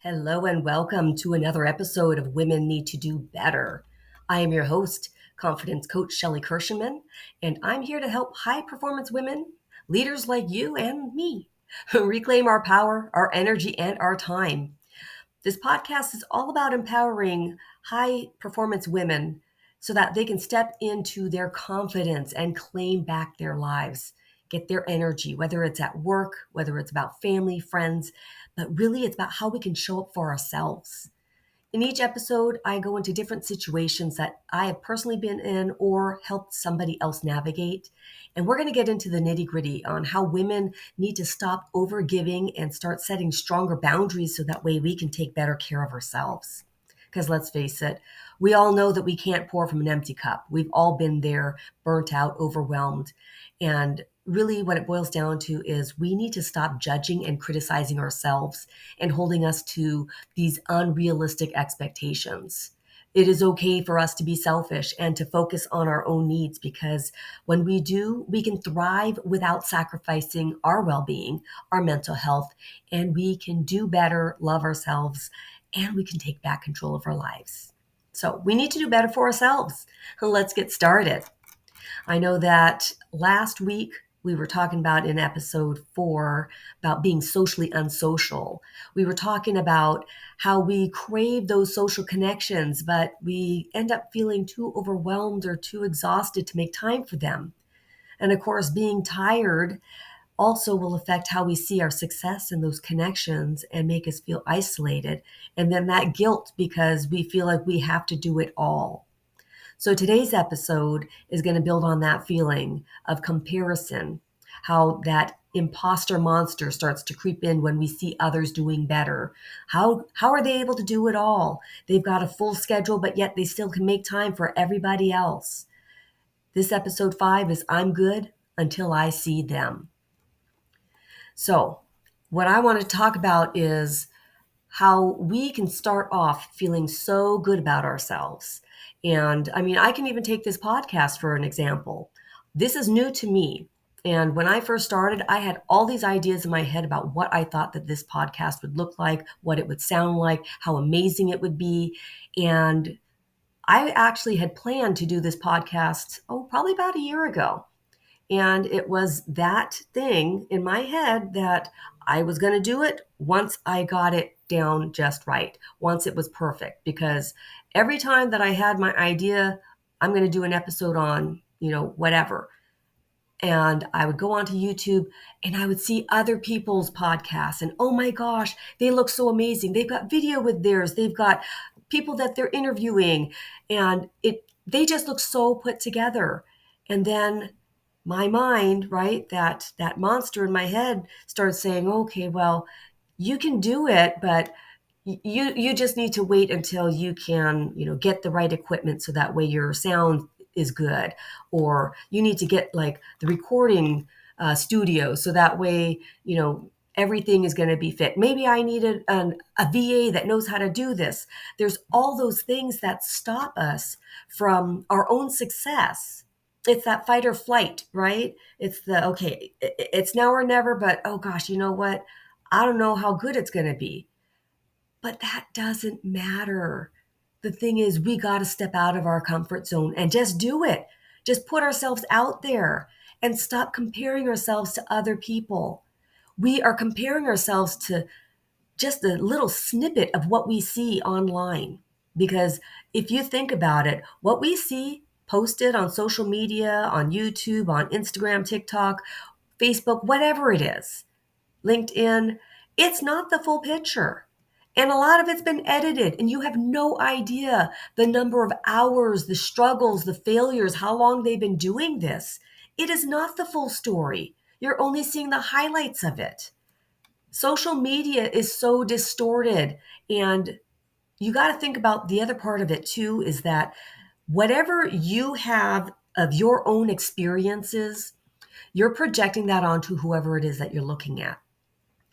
Hello and welcome to another episode of Women Need to Do Better. I am your host, confidence coach Shelly Kirschenman, and I'm here to help high performance women, leaders like you and me, reclaim our power, our energy, and our time. This podcast is all about empowering high performance women so that they can step into their confidence and claim back their lives, get their energy, whether it's at work, whether it's about family, friends, but really it's about how we can show up for ourselves. In each episode, I go into different situations that I have personally been in or helped somebody else navigate. And we're going to get into the nitty gritty on how women need to stop over giving and start setting stronger boundaries so that way we can take better care of ourselves. Because let's face it, we all know that we can't pour from an empty cup. We've all been there, burnt out, overwhelmed. And really, what it boils down to is we need to stop judging and criticizing ourselves and holding us to these unrealistic expectations. It is okay for us to be selfish and to focus on our own needs because when we do, we can thrive without sacrificing our well being, our mental health, and we can do better, love ourselves, and we can take back control of our lives. So we need to do better for ourselves. Let's get started. I know that last week we were talking about in episode 4 about being socially unsocial. We were talking about how we crave those social connections, but we end up feeling too overwhelmed or too exhausted to make time for them. And of course, being tired also will affect how we see our success in those connections and make us feel isolated. And then that guilt because we feel like we have to do it all. So today's episode is going to build on that feeling of comparison, how that imposter monster starts to creep in when we see others doing better. How are they able to do it all? They've got a full schedule, but yet they still can make time for everybody else. This episode 5 is I'm good until I see them. So what I want to talk about is how we can start off feeling so good about ourselves. And I mean, I can even take this podcast for an example. This is new to me. And when I first started, I had all these ideas in my head about what I thought that this podcast would look like, what it would sound like, how amazing it would be. And I actually had planned to do this podcast, probably about a year ago. And it was that thing in my head that I was going to do it once I got it down just right, once it was perfect. Because every time that I had my idea, I'm going to do an episode on, whatever. And I would go onto YouTube and I would see other people's podcasts. And oh my gosh, they look so amazing. They've got video with theirs. They've got people that they're interviewing. And they just look so put together. And then my mind, right, that monster in my head starts saying, okay, well, you can do it, but you just need to wait until you can, get the right equipment so that way your sound is good, or you need to get like the recording studio so that way, everything is going to be fit. Maybe I needed a VA that knows how to do this. There's all those things that stop us from our own success. It's that fight or flight, right? It's okay, it's now or never, but oh gosh, you know what? I don't know how good it's going to be. But that doesn't matter. The thing is, we got to step out of our comfort zone and just do it. Just put ourselves out there and stop comparing ourselves to other people. We are comparing ourselves to just a little snippet of what we see online. Because if you think about it, what we see posted on social media, on YouTube, on Instagram, TikTok, Facebook, whatever it is, LinkedIn, it's not the full picture. And a lot of it's been edited, and you have no idea the number of hours, the struggles, the failures, how long they've been doing this. It is not the full story. You're only seeing the highlights of it. Social media is so distorted, and you got to think about the other part of it too is that whatever you have of your own experiences, you're projecting that onto whoever it is that you're looking at.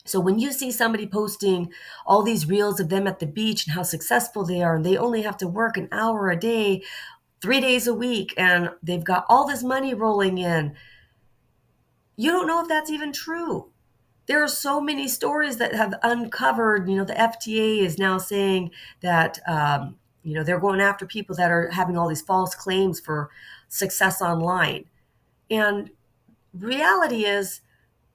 So when you see somebody posting all these reels of them at the beach and how successful they are, and they only have to work an hour a day, 3 days a week, and they've got all this money rolling in, you don't know if that's even true. There are so many stories that have uncovered, the FDA is now saying that, they're going after people that are having all these false claims for success online. And reality is,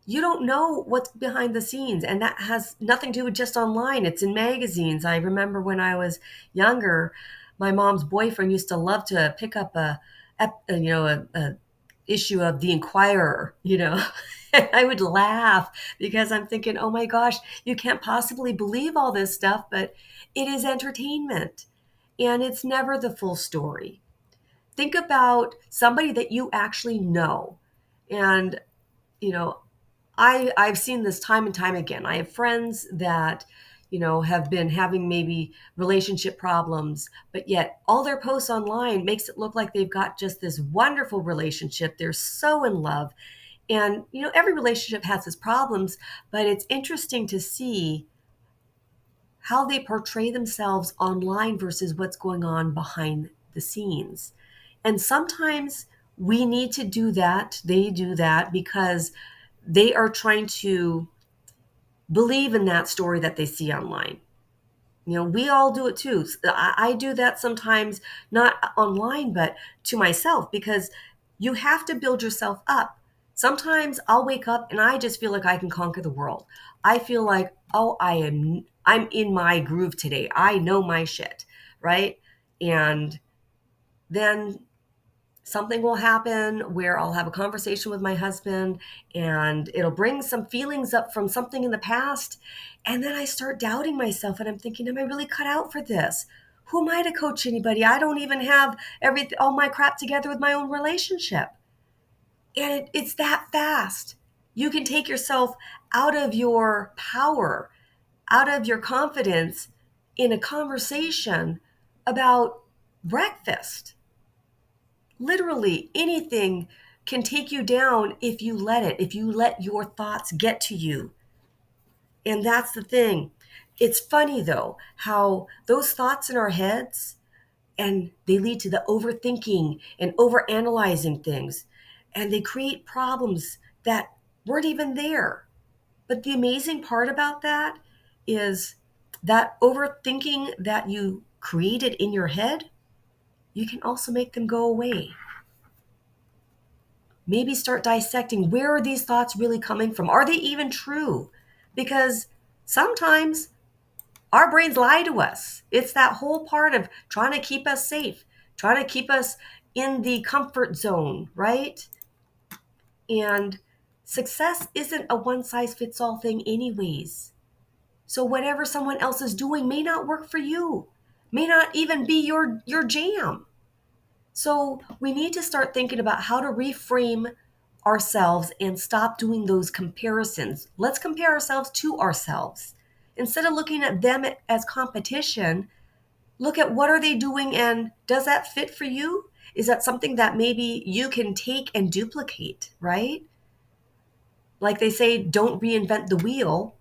you don't know what's behind the scenes, and that has nothing to do with just online. It's in magazines. I remember when I was younger, my mom's boyfriend used to love to pick up a issue of the Inquirer. And I would laugh because I'm thinking, oh my gosh, you can't possibly believe all this stuff, but it is entertainment, and it's never the full story. Think about somebody that you actually know, and you know I've seen this time and time again. I have friends that, have been having maybe relationship problems, but yet all their posts online makes it look like they've got just this wonderful relationship. They're so in love. And, every relationship has its problems, but it's interesting to see how they portray themselves online versus what's going on behind the scenes. And sometimes we need to do that. They do that because they are trying to believe in that story that they see online. We all do it too. I do that sometimes, not online, but to myself, because you have to build yourself up. Sometimes I'll wake up and I just feel like I can conquer the world. I feel like, oh, I'm in my groove today. I know my shit, right? And then something will happen where I'll have a conversation with my husband and it'll bring some feelings up from something in the past. And then I start doubting myself and I'm thinking, am I really cut out for this? Who am I to coach anybody? I don't even have all my crap together with my own relationship. And it's that fast. You can take yourself out of your power, out of your confidence in a conversation about breakfast. Literally anything can take you down if you let it, if you let your thoughts get to you. And that's the thing. It's funny though, how those thoughts in our heads, and they lead to the overthinking and overanalyzing things, and they create problems that weren't even there. But the amazing part about that is that overthinking that you created in your head, you can also make them go away. Maybe start dissecting, where are these thoughts really coming from? Are they even true? Because sometimes our brains lie to us. It's that whole part of trying to keep us safe, trying to keep us in the comfort zone, right? And success isn't a one size fits all thing, anyways. So whatever someone else is doing may not work for you, may not even be your jam. So we need to start thinking about how to reframe ourselves and stop doing those comparisons. Let's compare ourselves to ourselves. Instead of looking at them as competition, look at what are they doing and does that fit for you? Is that something that maybe you can take and duplicate, right? Like they say, don't reinvent the wheel.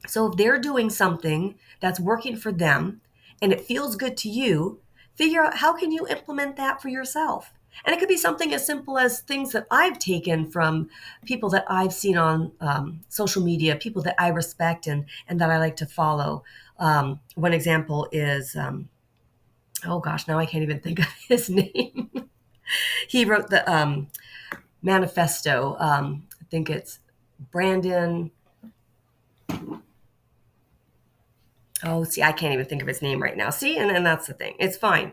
So if they're doing something that's working for them and it feels good to you, figure out how can you implement that for yourself. And it could be something as simple as things that I've taken from people that I've seen on social media, people that I respect and that I like to follow. One example is, oh gosh, now I can't even think of his name. He wrote the manifesto. I think it's Brandon. Oh, see, I can't even think of his name right now. See, and that's the thing. It's fine.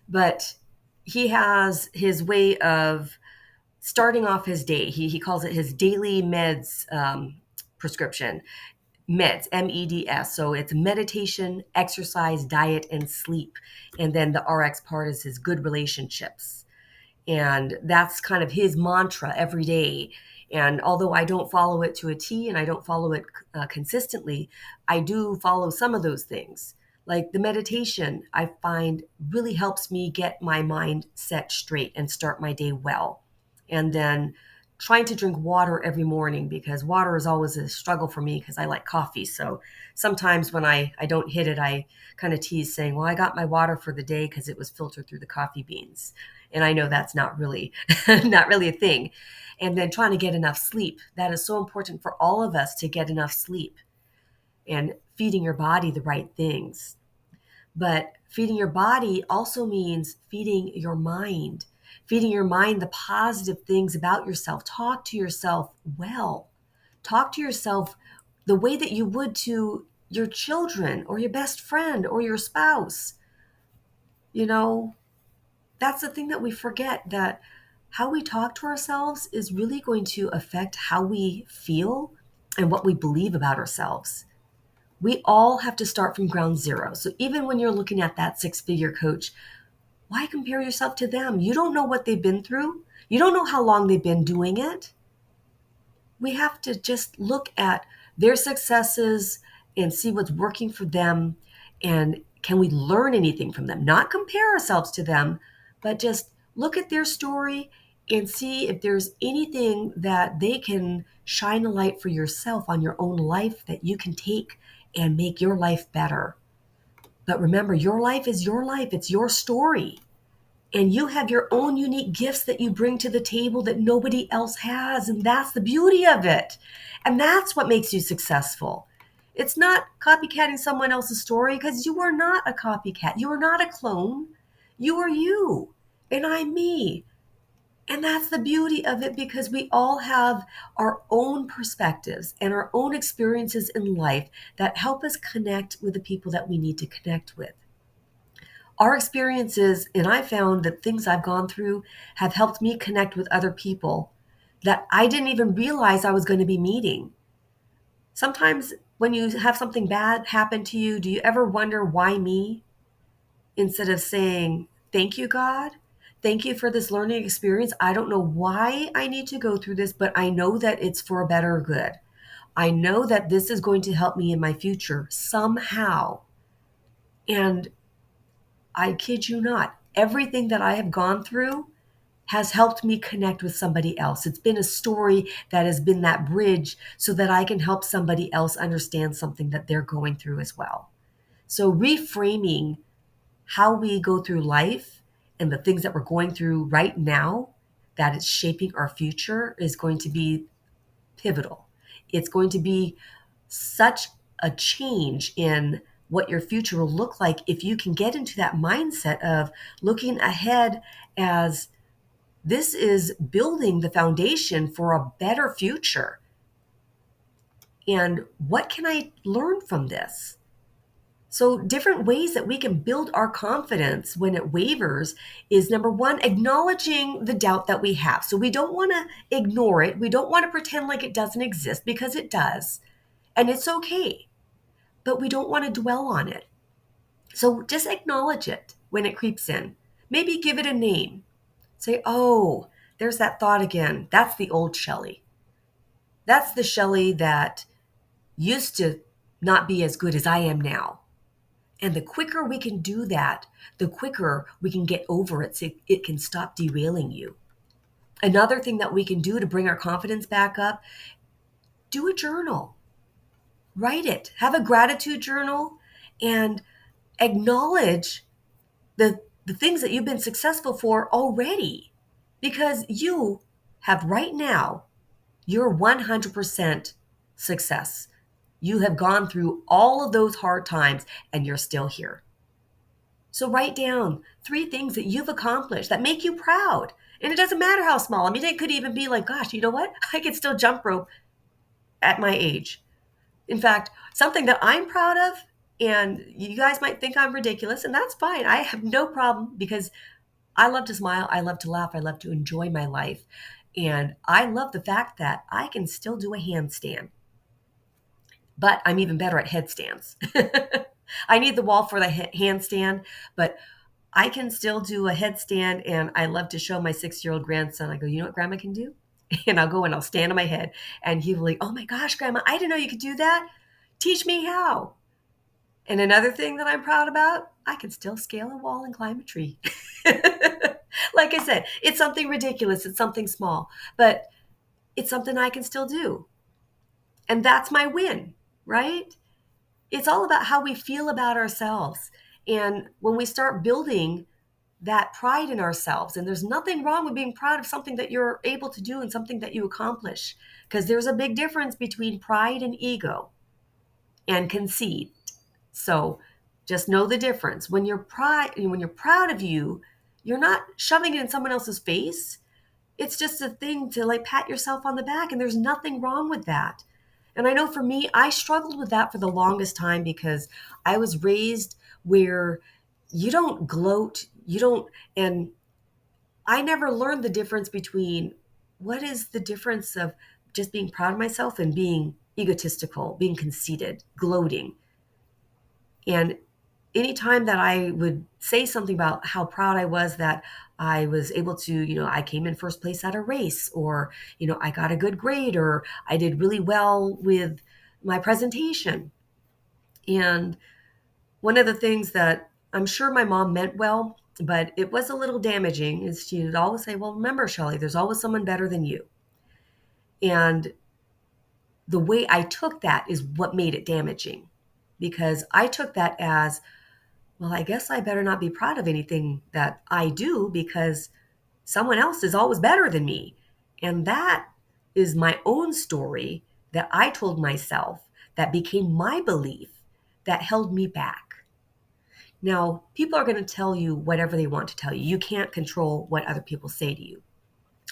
But he has his way of starting off his day. He calls it his daily meds prescription. Meds, MEDS. So it's meditation, exercise, diet, and sleep. And then the RX part is his good relationships. And that's kind of his mantra every day. And although I don't follow it to a T and I don't follow it consistently, I do follow some of those things. Like the meditation, I find really helps me get my mind set straight and start my day well. And then trying to drink water every morning, because water is always a struggle for me because I like coffee. So sometimes when I don't hit it, I kind of tease saying, well, I got my water for the day because it was filtered through the coffee beans. And I know that's not really not really a thing. And then trying to get enough sleep. That is so important for all of us, to get enough sleep, and feeding your body the right things. But feeding your body also means feeding your mind, feeding your mind the positive things about yourself. Talk to yourself well. Talk to yourself the way that you would to your children or your best friend or your spouse. You know, that's the thing that we forget, that how we talk to ourselves is really going to affect how we feel and what we believe about ourselves. We all have to start from ground zero. So even when you're looking at that six-figure coach, why compare yourself to them? You don't know what they've been through. You don't know how long they've been doing it. We have to just look at their successes and see what's working for them. And can we learn anything from them? Not compare ourselves to them, but just look at their story and see if there's anything that they can shine a light for yourself on your own life that you can take and make your life better. But remember, your life is your life. It's your story. And you have your own unique gifts that you bring to the table that nobody else has. And that's the beauty of it. And that's what makes you successful. It's not copycatting someone else's story, because you are not a copycat. You are not a clone. You are you. And I'm me. And that's the beauty of it, because we all have our own perspectives and our own experiences in life that help us connect with the people that we need to connect with. Our experiences, and I found that things I've gone through have helped me connect with other people that I didn't even realize I was going to be meeting. Sometimes when you have something bad happen to you, do you ever wonder, why me? Instead of saying, thank you, God. Thank you for this learning experience. I don't know why I need to go through this, but I know that it's for a better good. I know that this is going to help me in my future somehow. And I kid you not, everything that I have gone through has helped me connect with somebody else. It's been a story that has been that bridge so that I can help somebody else understand something that they're going through as well. So reframing how we go through life and the things that we're going through right now that is shaping our future is going to be pivotal. It's going to be such a change in what your future will look like if you can get into that mindset of looking ahead as this is building the foundation for a better future. And what can I learn from this? So, different ways that we can build our confidence when it wavers is, number one, acknowledging the doubt that we have. So, we don't want to ignore it. We don't want to pretend like it doesn't exist, because it does. And it's okay. But we don't want to dwell on it. So, just acknowledge it when it creeps in. Maybe give it a name. Say, oh, there's that thought again. That's the old Shelley. That's the Shelley that used to not be as good as I am now. And the quicker we can do that, the quicker we can get over it so it can stop derailing you. Another thing that we can do to bring our confidence back up, do a journal. Write it. Have a gratitude journal and acknowledge the things that you've been successful for already. Because you have right now, you're 100% success. You have gone through all of those hard times and you're still here. So write down 3 things that you've accomplished that make you proud. And it doesn't matter how small. I mean, it could even be like, gosh, you know what? I could still jump rope at my age. In fact, something that I'm proud of, and you guys might think I'm ridiculous, and that's fine. I have no problem, because I love to smile. I love to laugh. I love to enjoy my life. And I love the fact that I can still do a handstand. But I'm even better at headstands. I need the wall for the handstand, but I can still do a headstand, and I love to show my 6-year-old grandson. I go, you know what Grandma can do? And I'll go and I'll stand on my head, and he'll be like, oh my gosh, Grandma, I didn't know you could do that. Teach me how. And another thing that I'm proud about, I can still scale a wall and climb a tree. Like I said, it's something ridiculous. It's something small, but it's something I can still do. And that's my win, right? It's all about how we feel about ourselves. And when we start building that pride in ourselves, and there's nothing wrong with being proud of something that you're able to do and something that you accomplish, because there's a big difference between pride and ego and conceit. So just know the difference. When you're proud of you, you're not shoving it in someone else's face. It's just a thing to like pat yourself on the back, and there's nothing wrong with that. And I know for me, I struggled with that for the longest time because I was raised where you don't gloat, you don't, and I never learned the difference between what is the difference of just being proud of myself and being egotistical, being conceited, gloating. And anytime that I would say something about how proud I was that I was able to, I came in first place at a race, or, I got a good grade, or I did really well with my presentation. And one of the things that I'm sure my mom meant well, but it was a little damaging, is she would always say, well, remember, Shelley, there's always someone better than you. And the way I took that is what made it damaging, because I took that as, well, I guess I better not be proud of anything that I do because someone else is always better than me. And that is my own story that I told myself that became my belief that held me back. Now, people are going to tell you whatever they want to tell you. You can't control what other people say to you.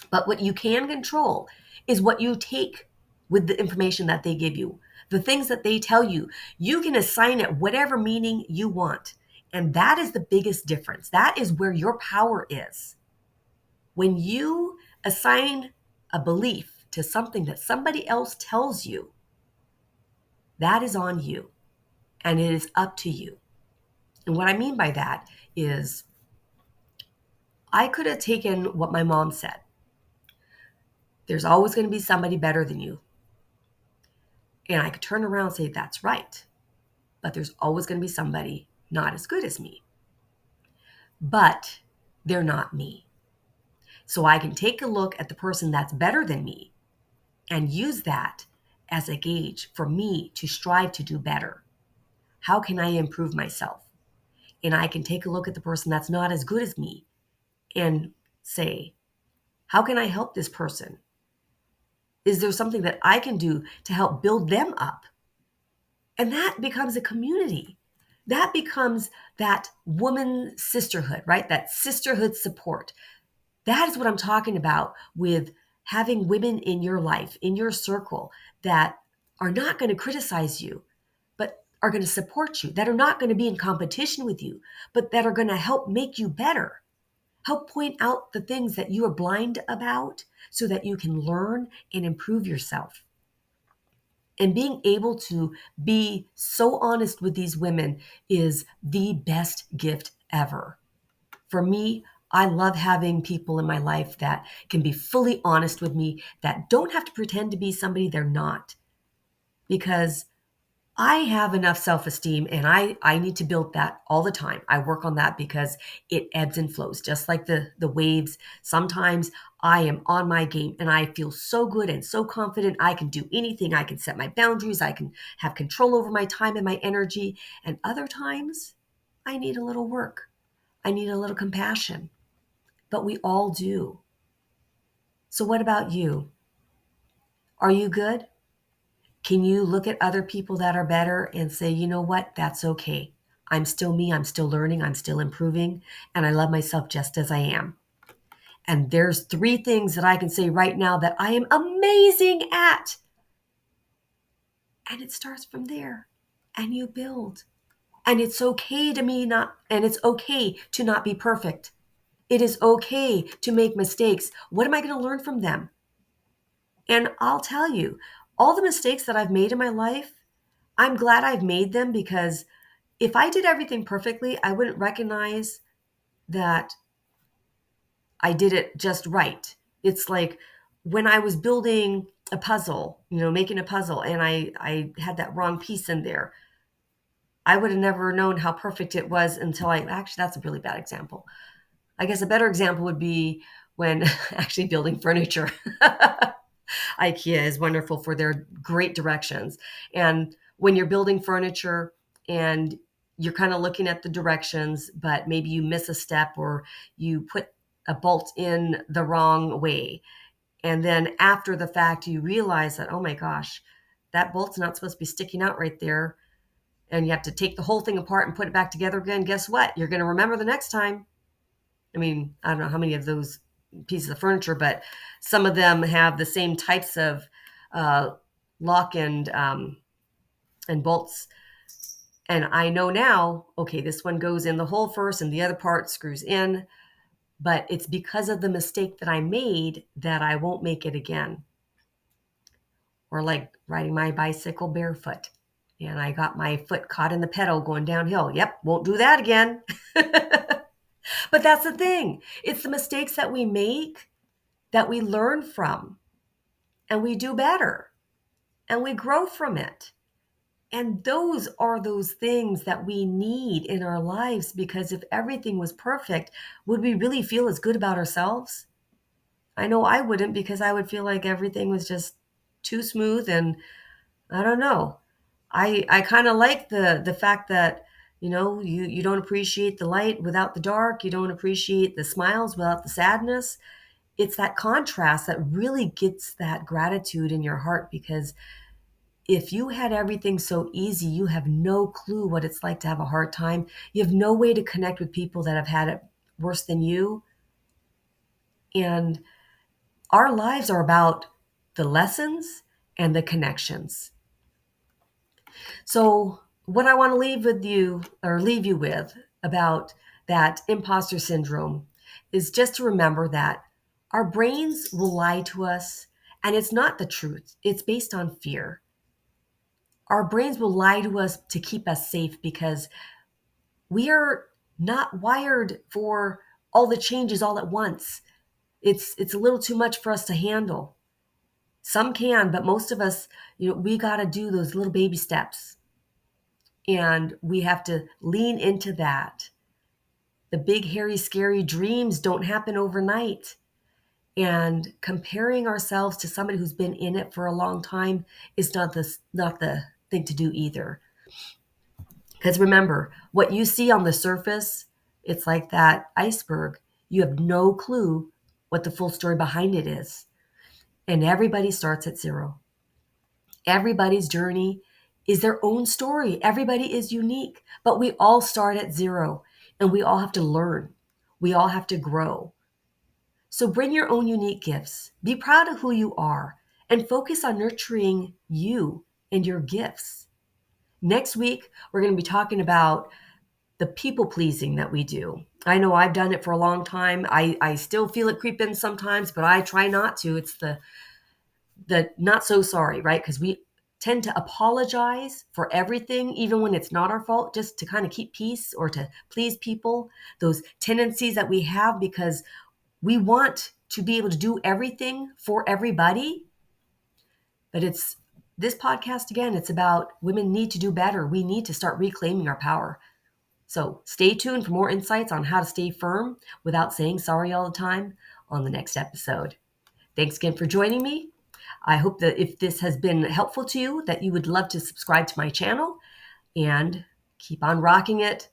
But what you can control is what you take with the information that they give you. The things that they tell you, you can assign it whatever meaning you want. And that is the biggest difference. That is where your power is. When you assign a belief to something that somebody else tells you, that is on you, and it is up to you. And what I mean by that is I could have taken what my mom said. There's always going to be somebody better than you. And I could turn around and say, that's right. But there's always going to be somebody not as good as me. But they're not me. So I can take a look at the person that's better than me and use that as a gauge for me to strive to do better. How can I improve myself? And I can take a look at the person that's not as good as me and say, how can I help this person? Is there something that I can do to help build them up? And that becomes a community. That becomes that woman sisterhood, right? That sisterhood support. That is what I'm talking about with having women in your life, in your circle, that are not going to criticize you, but are going to support you, that are not going to be in competition with you, but that are going to help make you better. Help point out the things that you are blind about so that you can learn and improve yourself. And being able to be so honest with these women is the best gift ever. For me, I love having people in my life that can be fully honest with me, that don't have to pretend to be somebody they're not. Because I have enough self-esteem, and I need to build that all the time. I work on that because it ebbs and flows, just like the waves. Sometimes I am on my game and I feel so good and so confident. I can do anything. I can set my boundaries. I can have control over my time and my energy. And other times I need a little work. I need a little compassion. But we all do. So what about you? Are you good? Can you look at other people that are better and say, you know what, that's okay. I'm still me, I'm still learning, I'm still improving, and I love myself just as I am. And there's 3 things that I can say right now that I am amazing at. And it starts from there. And you build. And it's okay it's okay to not be perfect. It is okay to make mistakes. What am I going to learn from them? And I'll tell you, all the mistakes that I've made in my life, I'm glad I've made them, because if I did everything perfectly, I wouldn't recognize that I did it just right. It's like when I was building a puzzle, making a puzzle, and I had that wrong piece in there. I would have never known how perfect it was until actually, that's a really bad example. I guess a better example would be when actually building furniture. IKEA is wonderful for their great directions. And when you're building furniture and you're kind of looking at the directions, but maybe you miss a step or you put a bolt in the wrong way. And then after the fact, you realize that, oh my gosh, that bolt's not supposed to be sticking out right there. And you have to take the whole thing apart and put it back together again. Guess what? You're going to remember the next time. I mean, I don't know how many of those pieces of furniture, but some of them have the same types of uh, lock and bolts. And I know now, okay, this one goes in the hole first and the other part screws in, but it's because of the mistake that I made that I won't make it again. Or like riding my bicycle barefoot and I got my foot caught in the pedal going downhill. Yep, won't do that again. But that's the thing. It's the mistakes that we make that we learn from and we do better and we grow from it. And those are those things that we need in our lives, because if everything was perfect, would we really feel as good about ourselves? I know I wouldn't, because I would feel like everything was just too smooth, and I don't know. I kind of like the fact that, you don't appreciate the light without the dark, you don't appreciate the smiles without the sadness. It's that contrast that really gets that gratitude in your heart, because if you had everything so easy, you have no clue what it's like to have a hard time. You have no way to connect with people that have had it worse than you. And our lives are about the lessons and the connections. So, what I want to leave you with about that imposter syndrome is just to remember that our brains will lie to us, and it's not the truth. It's based on fear. Our brains will lie to us to keep us safe, because we are not wired for all the changes all at once. It's a little too much for us to handle. Some can, but most of us, we got to do those little baby steps. And we have to lean into that. The big, hairy, scary dreams don't happen overnight. And comparing ourselves to somebody who's been in it for a long time is not the thing to do either. Because remember, what you see on the surface, it's like that iceberg. You have no clue what the full story behind it is. And everybody starts at zero. Everybody's journey is their own story. Everybody is unique, but we all start at zero and we all have to learn. We all have to grow. So bring your own unique gifts. Be proud of who you are and focus on nurturing you and your gifts. Next week, we're going to be talking about the people pleasing that we do. I know I've done it for a long time. I still feel it creep in sometimes, but I try not to. It's the not so sorry, right? Because we tend to apologize for everything, even when it's not our fault, just to kind of keep peace or to please people. Those tendencies that we have because we want to be able to do everything for everybody. But it's this podcast, again, it's about women need to do better. We need to start reclaiming our power. So stay tuned for more insights on how to stay firm without saying sorry all the time on the next episode. Thanks again for joining me. I hope that if this has been helpful to you, that you would love to subscribe to my channel and keep on rocking it.